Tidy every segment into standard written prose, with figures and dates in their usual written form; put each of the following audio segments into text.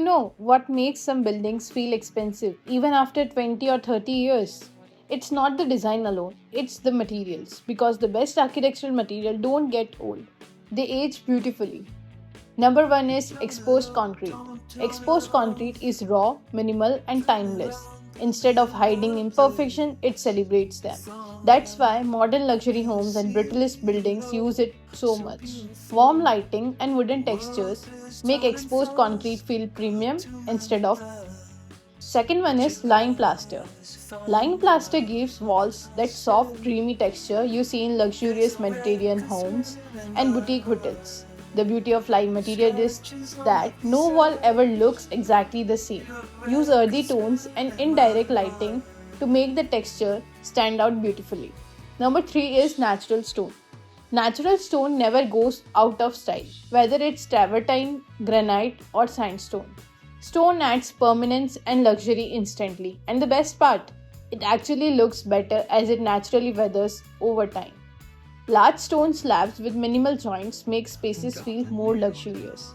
know what makes some buildings feel expensive even after 20 or 30 years? It's not the design alone, it's the materials because the best architectural material don't get old. They age beautifully. Number 1 is exposed concrete. Exposed concrete is raw, minimal and timeless. Instead of hiding imperfection, it celebrates them. That's why modern luxury homes and brutalist buildings use it so much. Warm lighting and wooden textures make exposed concrete feel premium instead of. Second one is lime plaster. Lime plaster gives walls that soft, dreamy texture you see in luxurious Mediterranean homes and boutique hotels. The beauty of lime material is that no wall ever looks exactly the same. Use earthy tones and indirect lighting to make the texture stand out beautifully. Number 3 is natural stone. Natural stone never goes out of style, whether it's travertine, granite, or sandstone. Stone adds permanence and luxury instantly, and the best part, it actually looks better as it naturally weathers over time. Large stone slabs with minimal joints make spaces feel more luxurious.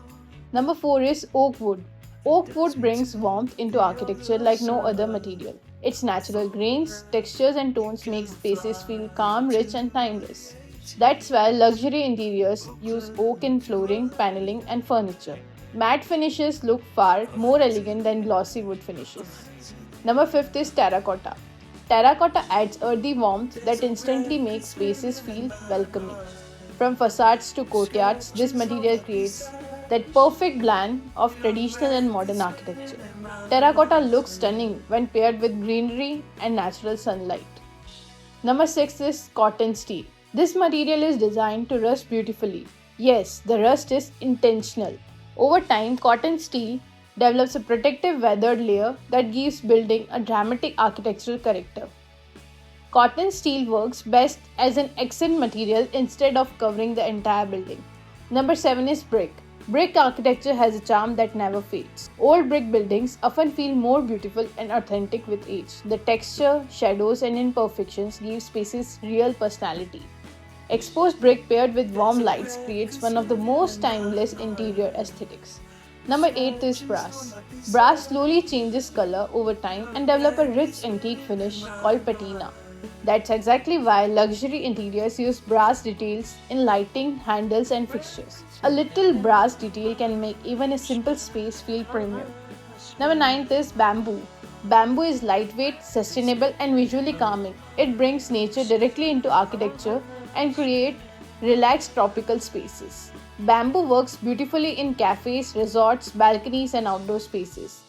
Number 4 is oak wood. Oak wood brings warmth into architecture like no other material. Its natural grains, textures, and tones make spaces feel calm, rich, and timeless. That's why luxury interiors use oak in flooring, paneling, and furniture. Matte finishes look far more elegant than glossy wood finishes. Number 5 is terracotta. Terracotta adds earthy warmth that instantly makes spaces feel welcoming. From facades to courtyards, this material creates that perfect blend of traditional and modern architecture. Terracotta looks stunning when paired with greenery and natural sunlight. Number 6 is cotton steel. This material is designed to rust beautifully. Yes, the rust is intentional. Over time, cotton steel develops a protective weathered layer that gives building a dramatic architectural character. Cotton steel works best as an accent material instead of covering the entire building. Number 7 is brick. Brick architecture has a charm that never fades. Old brick buildings often feel more beautiful and authentic with age. The texture, shadows, and imperfections give spaces real personality. Exposed brick paired with warm lights creates one of the most timeless interior aesthetics. Number 8 is brass. Brass slowly changes color over time and develops a rich antique finish called patina. That's exactly why luxury interiors use brass details in lighting, handles, and fixtures. A little brass detail can make even a simple space feel premium. Number 9 is bamboo. Bamboo is lightweight, sustainable, and visually calming. It brings nature directly into architecture and creates relaxed tropical spaces. Bamboo works beautifully in cafes, resorts, balconies, and outdoor spaces.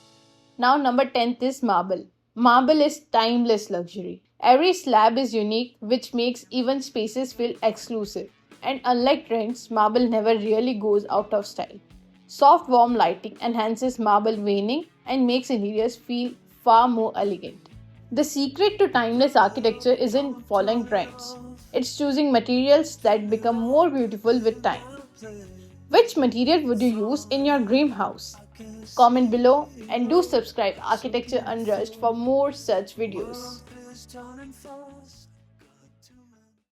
Now, number 10 is marble. Marble is timeless luxury. Every slab is unique, which makes even spaces feel exclusive. And unlike trends, marble never really goes out of style. Soft, warm lighting enhances marble veining and makes interiors feel far more elegant. The secret to timeless architecture isn't following trends. It's choosing materials that become more beautiful with time. Which material would you use in your dream house? Comment below and do subscribe Architecture Unrushed for more such videos.